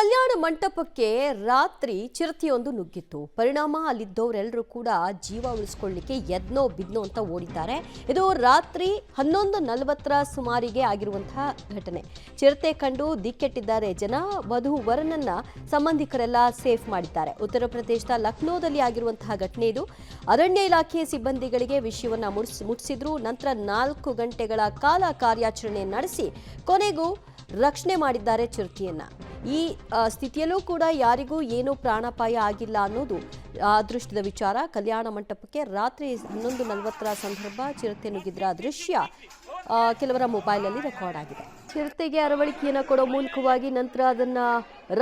ಕಲ್ಯಾಣ ಮಂಟಪಕ್ಕೆ ರಾತ್ರಿ ಚಿರತೆಯೊಂದು ನುಗ್ಗಿತ್ತು. ಪರಿಣಾಮ ಅಲ್ಲಿದ್ದವರೆಲ್ಲರೂ ಕೂಡ ಜೀವ ಉಳಿಸ್ಕೊಳ್ಳಿಕ್ಕೆ ಎದ್ನೋ ಬಿದ್ನೋ ಅಂತ ಓಡಿದ್ದಾರೆ. ಇದು ರಾತ್ರಿ 11:40 ಸುಮಾರಿಗೆ ಆಗಿರುವಂತಹ ಘಟನೆ. ಚಿರತೆ ಕಂಡು ದಿಕ್ಕೆಟ್ಟಿದ್ದಾರೆ ಜನ. ವಧು ವರನನ್ನ ಸಂಬಂಧಿಕರೆಲ್ಲ ಸೇಫ್ ಮಾಡಿದ್ದಾರೆ. ಉತ್ತರ ಪ್ರದೇಶದ ಲಕ್ನೋದಲ್ಲಿ ಆಗಿರುವಂತಹ ಘಟನೆ ಇದು. ಅರಣ್ಯ ಇಲಾಖೆ ಸಿಬ್ಬಂದಿಗಳಿಗೆ ವಿಷಯವನ್ನ ಮುಟ್ಟಿಸಿದ್ರು. ನಂತರ 4 ಗಂಟೆಗಳ ಕಾಲ ಕಾರ್ಯಾಚರಣೆ ನಡೆಸಿ ಕೊನೆಗೂ ರಕ್ಷಣೆ ಮಾಡಿದ್ದಾರೆ ಚಿರತೆಯನ್ನ. ಈ ಸ್ಥಿತಿಯಲ್ಲೂ ಕೂಡ ಯಾರಿಗೂ ಏನೂ ಪ್ರಾಣಾಪಾಯ ಆಗಿಲ್ಲ ಅನ್ನೋದು ಅದೃಷ್ಟದ ವಿಚಾರ. ಕಲ್ಯಾಣ ಮಂಟಪಕ್ಕೆ ರಾತ್ರಿ 11:40 ಸಂದರ್ಭ ಚಿರತೆ ನುಗ್ಗಿದ್ರ ದೃಶ್ಯ ಕೆಲವರ ಮೊಬೈಲಲ್ಲಿ ರೆಕಾರ್ಡ್ ಆಗಿದೆ. ಚಿರತೆಗೆ ಅರವಳಿಕೆಯನ್ನು ಕೊಡೋ ಮೂಲಕವಾಗಿ ನಂತರ ಅದನ್ನ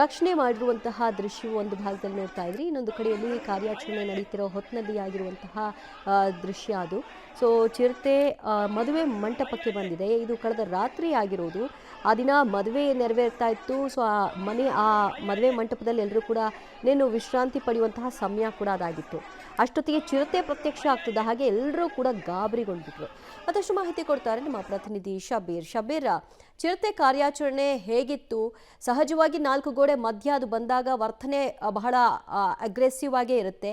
ರಕ್ಷಣೆ ಮಾಡಿರುವಂತಹ ದೃಶ್ಯವು ಒಂದು ಭಾಗದಲ್ಲಿ ನೋಡ್ತಾ ಇದ್ರಿ. ಇನ್ನೊಂದು ಕಡೆಯಲ್ಲಿ ಕಾರ್ಯಾಚರಣೆ ನಡೀತಿರೋ ಹೊತ್ತಿನಲ್ಲಿ ಆಗಿರುವಂತಹ ದೃಶ್ಯ ಅದು. ಸೊ ಚಿರತೆ ಮದುವೆ ಮಂಟಪಕ್ಕೆ ಬಂದಿದೆ. ಇದು ಕಳೆದ ರಾತ್ರಿ ಆಗಿರೋದು. ಆ ದಿನ ಮದುವೆ ನೆರವೇರ್ತಾ ಇತ್ತು. ಸೊ ಆ ಮದುವೆ ಮಂಟಪದಲ್ಲಿ ಎಲ್ಲರೂ ಕೂಡ ವಿಶ್ರಾಂತಿ ಪಡೆಯುವಂತಹ ಸಮಯ ಕೂಡ ಅದಾಗಿತ್ತು. ಅಷ್ಟೊತ್ತಿಗೆ ಚಿರತೆ ಪ್ರತ್ಯಕ್ಷ ಆಗ್ತದ ಹಾಗೆ ಎಲ್ಲರೂ ಕೂಡ ಗಾಬರಿಗೊಂಡ್ಬಿಟ್ರು. ಮತ್ತಷ್ಟು ಮಾಹಿತಿ ಕೊಡ್ತಾರೆ ನಮ್ಮ ಪ್ರತಿನಿಧಿ ಶಬೀರ್. ಚಿರತೆ ಕಾರ್ಯಾಚರಣೆ ಹೇಗಿತ್ತು? ಸಹಜವಾಗಿ 4 ಗೋಡೆ ಮಧ್ಯ ಅದು ಬಂದಾಗ ವರ್ತನೆ ಬಹಳ ಅಗ್ರೆಸಿವ್ ಆಗೇ ಇರುತ್ತೆ.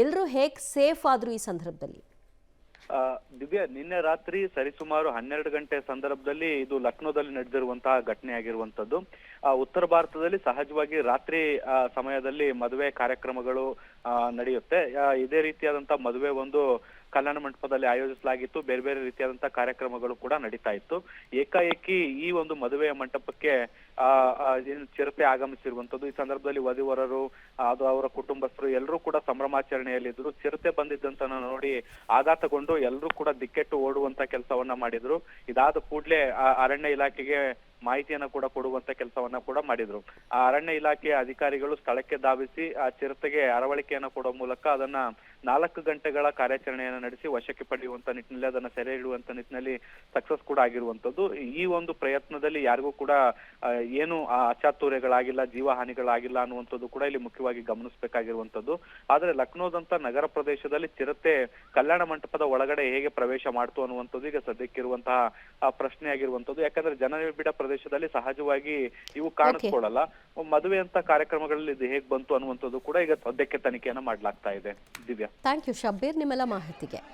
ಎಲ್ಲರೂ ಹೇಗೆ ಸೇಫ್ ಆದ್ರು ಈ ಸಂದರ್ಭದಲ್ಲಿ? ದಿವ್ಯಾ, ನಿನ್ನೆ ರಾತ್ರಿ ಸರಿಸುಮಾರು 12 ಗಂಟೆ ಸಂದರ್ಭದಲ್ಲಿ ಇದು ಲಕ್ನೋದಲ್ಲಿ ನಡೆದಿರುವಂತಹ ಘಟನೆ ಆಗಿರುವಂತದ್ದು. ಉತ್ತರ ಭಾರತದಲ್ಲಿ ಸಹಜವಾಗಿ ರಾತ್ರಿ ಸಮಯದಲ್ಲಿ ಮದುವೆ ಕಾರ್ಯಕ್ರಮಗಳು ನಡೆಯುತ್ತೆ. ಇದೇ ರೀತಿಯಾದಂತಹ ಮದುವೆ ಒಂದು ಕಲ್ಯಾಣ ಮಂಟಪದಲ್ಲಿ ಆಯೋಜಿಸಲಾಗಿತ್ತು. ಬೇರೆ ಬೇರೆ ರೀತಿಯಾದಂತಹ ಕಾರ್ಯಕ್ರಮಗಳು ಕೂಡ ನಡೀತಾ ಇತ್ತು. ಏಕಾಏಕಿ ಈ ಒಂದು ಮದುವೆಯ ಮಂಟಪಕ್ಕೆ ಚಿರತೆ ಆಗಮಿಸಿರುವಂತದ್ದು. ಈ ಸಂದರ್ಭದಲ್ಲಿ ವಧುವರರು ಅದು ಅವರ ಕುಟುಂಬಸ್ಥರು ಎಲ್ಲರೂ ಕೂಡ ಸಂಭ್ರಮಾಚರಣೆಯಲ್ಲಿದ್ರು. ಚಿರತೆ ಬಂದಿದ್ದಂತ ನೋಡಿ ಆಘಾತಗೊಂಡು ಎಲ್ಲರೂ ಕೂಡ ದಿಕ್ಕೆಟ್ಟು ಓಡುವಂತ ಕೆಲಸವನ್ನ ಮಾಡಿದ್ರು. ಇದಾದ ಕೂಡಲೇ ಅರಣ್ಯ ಇಲಾಖೆಗೆ ಮಾಹಿತಿಯನ್ನ ಕೂಡ ಕೊಡುವಂತ ಕೆಲಸವನ್ನ ಕೂಡ ಮಾಡಿದ್ರು. ಆ ಅರಣ್ಯ ಇಲಾಖೆಯ ಅಧಿಕಾರಿಗಳು ಸ್ಥಳಕ್ಕೆ ಧಾವಿಸಿ ಆ ಚಿರತೆಗೆ ಅರವಳಿಕೆಯನ್ನ ಕೊಡುವ ಮೂಲಕ ಅದನ್ನ 4 ಗಂಟೆಗಳ ಕಾರ್ಯಾಚರಣೆಯನ್ನು ನಡೆಸಿ ವಶಕ್ಕೆ ಪಡೆಯುವಂತ ನಿಟ್ಟಿನಲ್ಲಿ ಅದನ್ನ ಸೆರೆ ಹಿಡುವಂತ ನಿಟ್ಟಿನಲ್ಲಿ ಸಕ್ಸಸ್ ಕೂಡ ಆಗಿರುವಂತದ್ದು. ಈ ಒಂದು ಪ್ರಯತ್ನದಲ್ಲಿ ಯಾರಿಗೂ ಕೂಡ ಏನು ಅಚಾತುರ್ಯಗಳಾಗಿಲ್ಲ, ಜೀವಹಾನಿಗಳಾಗಿಲ್ಲ ಅನ್ನುವಂಥದ್ದು ಕೂಡ ಇಲ್ಲಿ ಮುಖ್ಯವಾಗಿ ಗಮನಿಸಬೇಕಾಗಿರುವಂತದ್ದು. ಆದ್ರೆ ಲಕ್ನೋದಂತ ನಗರ ಪ್ರದೇಶದಲ್ಲಿ ಚಿರತೆ ಕಲ್ಯಾಣ ಮಂಟಪದ ಒಳಗಡೆ ಹೇಗೆ ಪ್ರವೇಶ ಮಾಡ್ತು ಅನ್ನುವಂಥದ್ದು ಈಗ ಸದ್ಯಕ್ಕಿರುವಂತಹ ಪ್ರಶ್ನೆ ಆಗಿರುವಂತದ್ದು. ಯಾಕಂದ್ರೆ ಜನನಿಬಿಡ ಪ್ರದೇಶದಲ್ಲಿ ಸಹಜವಾಗಿ ಇವು ಕಾಣಿಸ್ಕೊಳ್ಳಲ್ಲ. ಮದುವೆ ಅಂತ ಕಾರ್ಯಕ್ರಮಗಳಲ್ಲಿ ಇದು ಹೇಗೆ ಬಂತು ಅನ್ನುವಂಥದ್ದು ಕೂಡ ಈಗ ಸದ್ಯಕ್ಕೆ ತನಿಖೆಯನ್ನ ಮಾಡ್ಲಾಗ್ತಾ ಇದೆ. ದಿವ್ಯಾ, ಥ್ಯಾಂಕ್ ಯು ಶಬೀರ್ ನಿಮ್ಮೆಲ್ಲ ಮಾಹಿತಿಗೆ.